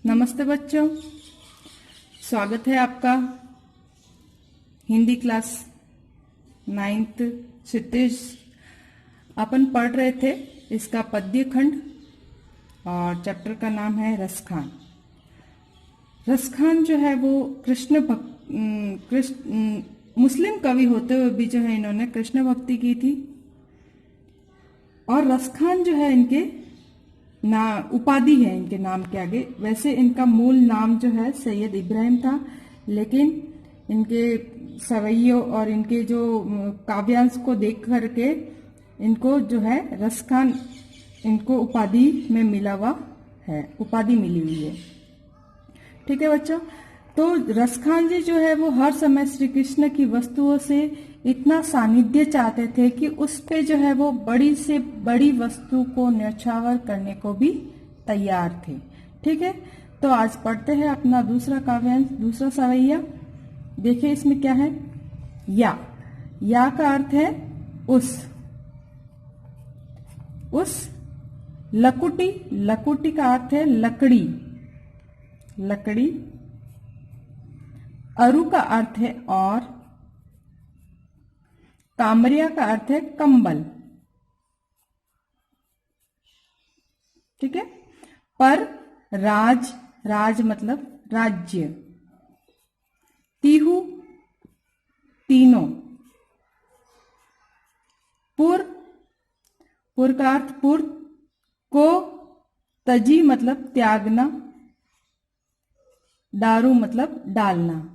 नमस्ते बच्चों, स्वागत है आपका हिंदी क्लास 9th क्षितिज। अपन पढ़ रहे थे इसका पद्य खंड और चैप्टर का नाम है रसखान। रसखान जो है वो मुस्लिम कवि होते हुए भी जो है इन्होंने कृष्ण भक्ति की थी। और रसखान जो है इनके उपाधि है इनके नाम के आगे। वैसे इनका मूल नाम जो है सैयद इब्राहिम था, लेकिन इनके सवैयों और इनके जो काव्यांश को देख करके इनको जो है रसखान इनको उपाधि में मिला हुआ है, उपाधि मिली हुई है। ठीक है बच्चों, तो रसखान जी जो है वो हर समय श्री कृष्ण की वस्तुओं से इतना सानिध्य चाहते थे कि उस पे जो है वो बड़ी से बड़ी वस्तु को न्यौछावर करने को भी तैयार थे। ठीक है, तो आज पढ़ते हैं अपना दूसरा काव्यांश, दूसरा सवैया। देखिए इसमें क्या है। या का अर्थ है उस लकुटी का अर्थ है लकड़ी। अरु का अर्थ है और, कामरिया का अर्थ है कंबल। ठीक है, पर राज मतलब राज्य। तीहु तीनों। पुर का अर्थ पुर। को तजी मतलब त्यागना। दारू मतलब डालना।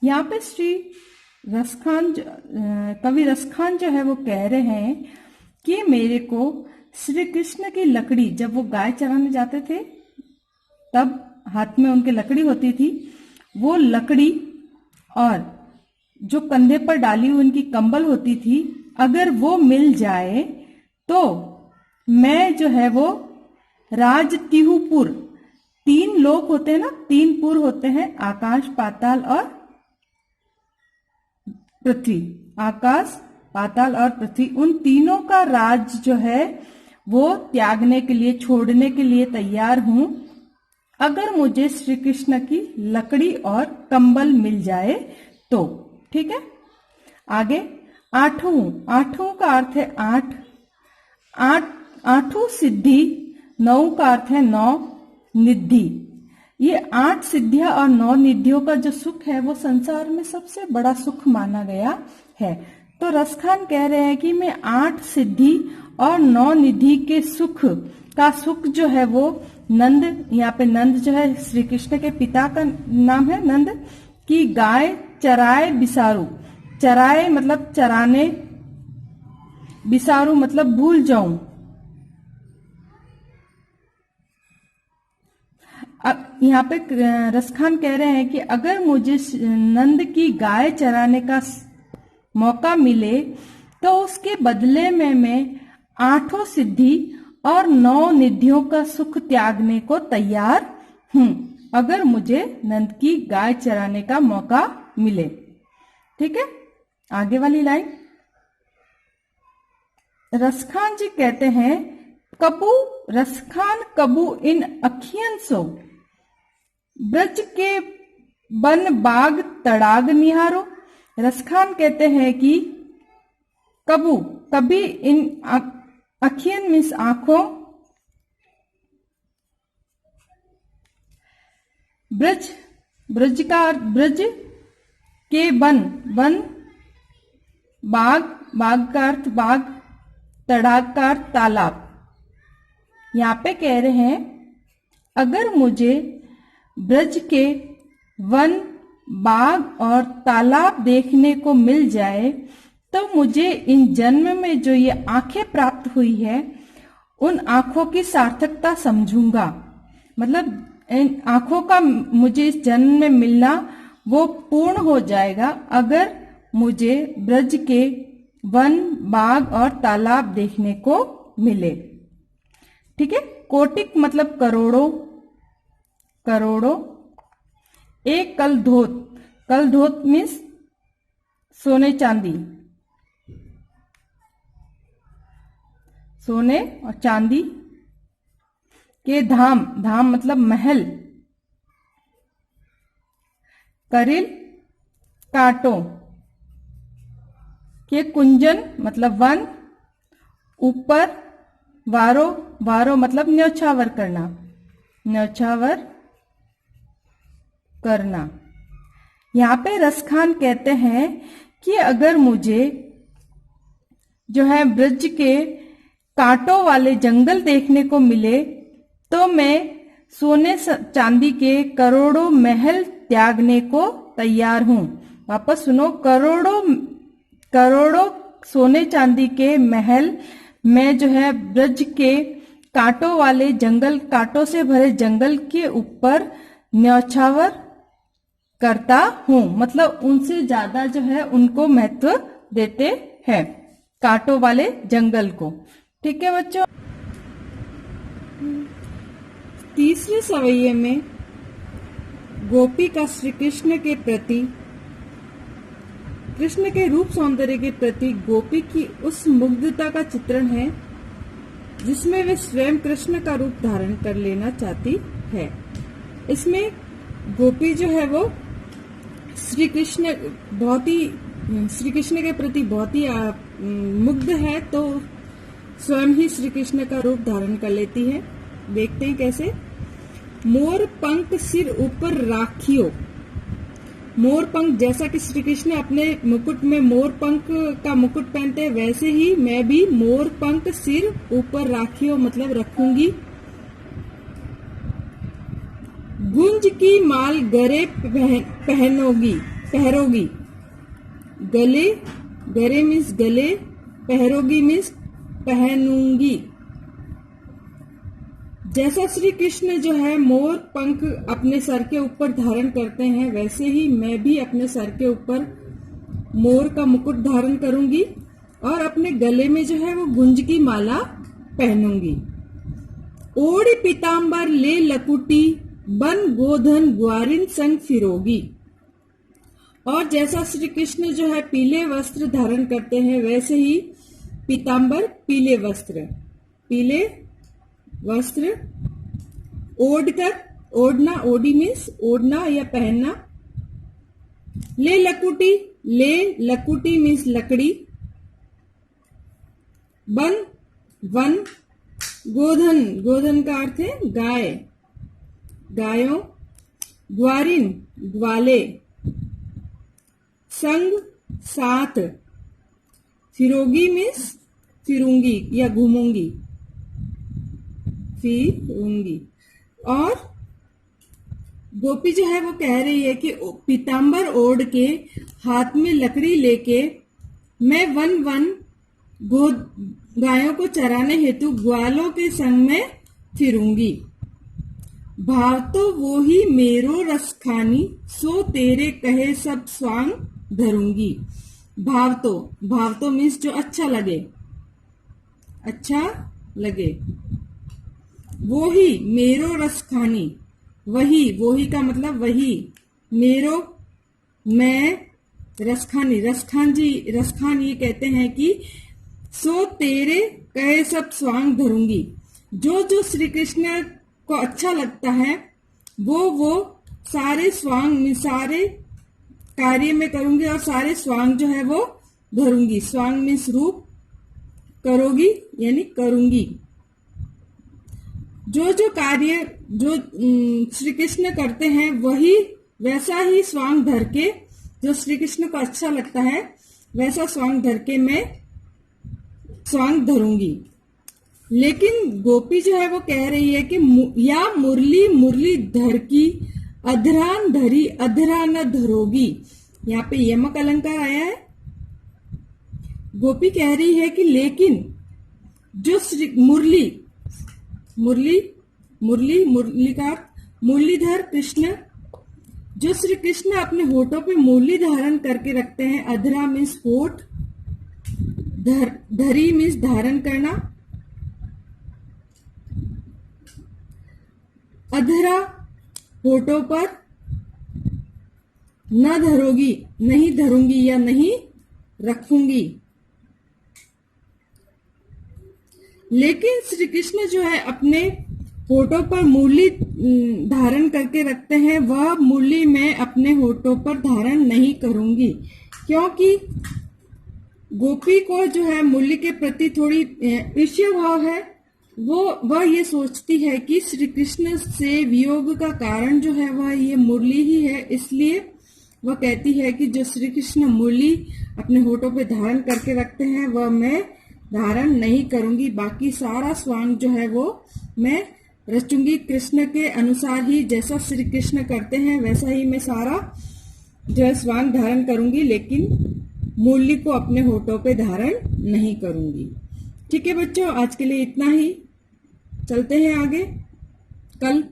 यहाँ पे कवि रसखान जो है वो कह रहे हैं कि मेरे को श्री कृष्ण की लकड़ी, जब वो गाय चराने जाते थे तब हाथ में उनके लकड़ी होती थी, वो लकड़ी और जो कंधे पर डाली हुई उनकी कंबल होती थी, अगर वो मिल जाए तो मैं जो है वो तीहुपुर, 3 लोक होते हैं ना, 3 पुर होते हैं, आकाश पाताल और पृथ्वी। आकाश पाताल और पृथ्वी, उन तीनों का राज जो है वो त्यागने के लिए, छोड़ने के लिए तैयार हूं, अगर मुझे श्री कृष्ण की लकड़ी और कंबल मिल जाए तो। ठीक है, आगे आठों का अर्थ है 8 सिद्धि। 9 का अर्थ है 9 निधि। ये 8 सिद्धियां और 9 निधियों का जो सुख है वो संसार में सबसे बड़ा सुख माना गया है। तो रसखान कह रहे हैं कि मैं 8 सिद्धि और 9 निधि के सुख जो है वो नंद, यहाँ पे नंद जो है श्री कृष्ण के पिता का नाम है नंद, की गाय चराए बिसारू। चराए मतलब चराने, बिसारू मतलब भूल जाऊं। अब यहाँ पे रसखान कह रहे हैं कि अगर मुझे नंद की गाय चराने का मौका मिले तो उसके बदले में मैं 8 सिद्धि और 9 निधियों का सुख त्यागने को तैयार हूं, अगर मुझे नंद की गाय चराने का मौका मिले। ठीक है, आगे वाली लाइन। रसखान जी कहते हैं रसखान कबू इन अखियन सो, ब्रज के बन बाग तड़ाग निहारो। रसखान कहते हैं कि कभी इन अखियन मीन्स आंखों, ब्रज के बन बाग का अर्थ बाग, तड़ाग का अर्थ तालाब। यहाँ पे कह रहे हैं अगर मुझे ब्रज के वन, बाग और तालाब देखने को मिल जाए तो मुझे इन जन्म में जो ये आंखें प्राप्त हुई है उन आंखों की सार्थकता समझूंगा। मतलब इन आंखों का मुझे इस जन्म में मिलना वो पूर्ण हो जाएगा अगर मुझे ब्रज के वन, बाग और तालाब देखने को मिले। ठीक है, कोटिक मतलब करोड़ों। एक कल धोत मीन्स सोने और चांदी। के धाम, धाम मतलब महल, करिल काटो के कुंजन मतलब वन, ऊपर वारो, वारो मतलब न्यौछावर करना, न्यौछावर करना। यहां पे रसखान कहते हैं कि अगर मुझे जो है ब्रज के कांटों वाले जंगल देखने को मिले तो मैं सोने चांदी के करोड़ों महल त्यागने को तैयार हूं। वापस सुनो, करोड़ों करोड़ों सोने चांदी के महल मैं जो है ब्रज के कांटों वाले जंगल, कांटों से भरे जंगल के ऊपर न्यौछावर करता हूं, मतलब उनसे ज्यादा जो है उनको महत्व देते हैं, कांटों वाले जंगल को। ठीक है बच्चों। तीसरे सवैये में गोपी का श्री कृष्ण के प्रति, कृष्ण के रूप सौंदर्य के प्रति गोपी की उस मुग्धता का चित्रण है जिसमें वे स्वयं कृष्ण का रूप धारण कर लेना चाहती है। इसमें गोपी जो है वो श्री कृष्ण के प्रति बहुत ही मुग्ध है, तो स्वयं ही श्री कृष्ण का रूप धारण कर लेती है। देखते हैं कैसे। मोर पंख सिर ऊपर राखियो, मोर पंख, जैसा कि श्री कृष्ण अपने मुकुट में मोर पंख का मुकुट पहनते हैं, वैसे ही मैं भी मोर पंख सिर ऊपर राखियो मतलब रखूंगी। गुंज की माल गरे पहनोगी, पहरोगी, गले, गरे मीन्स गले, पहरोगी मीन्स पहनूंगी। जैसा श्री कृष्ण जो है मोर पंख अपने सर के ऊपर धारण करते हैं, वैसे ही मैं भी अपने सर के ऊपर मोर का मुकुट धारण करूंगी और अपने गले में जो है वो गुंज की माला पहनूंगी। ओढ़ पीताम्बर ले लकुटी, बन गोधन ग्वारिन संग फिरोगी। और जैसा श्री कृष्ण जो है पीले वस्त्र धारण करते हैं, वैसे ही पीताम्बर पीले वस्त्र, पीले वस्त्र ओढ़कर, ओढ़ना, ओढ़ी मीन्स ओढ़ना या पहनना। ले लकुटी, ले लकुटी मीन्स लकड़ी, बन वन, गोधन, गोधन का अर्थ है गाय, गायों, ग्वारिन ग्वाले, संग साथ, फिरोगी मीन्स फिरूंगी या घूमूंगी, फिरूंगी। और गोपी जो है वो कह रही है कि पीताम्बर ओढ़ के हाथ में लकड़ी लेके मैं वन वन गायों को चराने हेतु ग्वालों के संग में फिरूंगी। भाव तो वो ही मेरो रसखानी, सो तेरे कहे सब स्वांग धरूंगी। भाव तो मीन्स जो अच्छा लगे, अच्छा लगे। वो ही मेरो रसखानी, वही, वो ही का मतलब वही, मेरो मैं, रसखानी, रसखान जी, रसखान ये कहते हैं कि सो तेरे कहे सब स्वांग धरूंगी। जो जो श्री कृष्ण को अच्छा लगता है वो सारे स्वांग, सारे कार्य में करूंगी और सारे स्वांग जो है वो धरूंगी। स्वांग मीन्स रूप, करोगी यानी करूंगी। जो जो कार्य जो श्री कृष्ण करते हैं वही वैसा ही स्वांग धर के, जो श्री कृष्ण को अच्छा लगता है वैसा स्वांग धर के मैं स्वांग धरूंगी। लेकिन गोपी जो है वो कह रही है कि या मुरली मुरली धर की, अधरान धरी अधरा न धरोगी। यहाँ पे यमक अलंकार आया है। गोपी कह रही है कि लेकिन जो श्री मुरली, मुरली, मुरली, मुरली का मुरलीधर कृष्ण, जो श्री कृष्ण अपने होठों पे मुरली धारण करके रखते हैं। अधरा मीन्स होठ, धरी मीन्स धारण करना, अधरा होठों पर, न धरोगी नहीं धरूंगी या नहीं रखूंगी। लेकिन श्री कृष्ण जो है अपने होठों पर मुरली धारण करके रखते हैं, वह मुरली मैं अपने होठों पर धारण नहीं करूंगी, क्योंकि गोपी को जो है मुरली के प्रति थोड़ी ईर्ष्या भाव है। वह ये सोचती है कि श्री कृष्ण से वियोग का कारण जो है वह ये मुरली ही है, इसलिए वह कहती है कि जो श्री कृष्ण मुरली अपने होठों पे धारण करके रखते हैं वह मैं धारण नहीं करूंगी, बाकी सारा स्वांग जो है वो मैं रचूंगी कृष्ण के अनुसार ही, जैसा श्री कृष्ण करते हैं वैसा ही मैं सारा जो है स्वांग धारण करूंगी, लेकिन मुरली को अपने होठों पे धारण नहीं करूंगी। ठीक है बच्चों, आज के लिए इतना ही, चलते हैं आगे कल।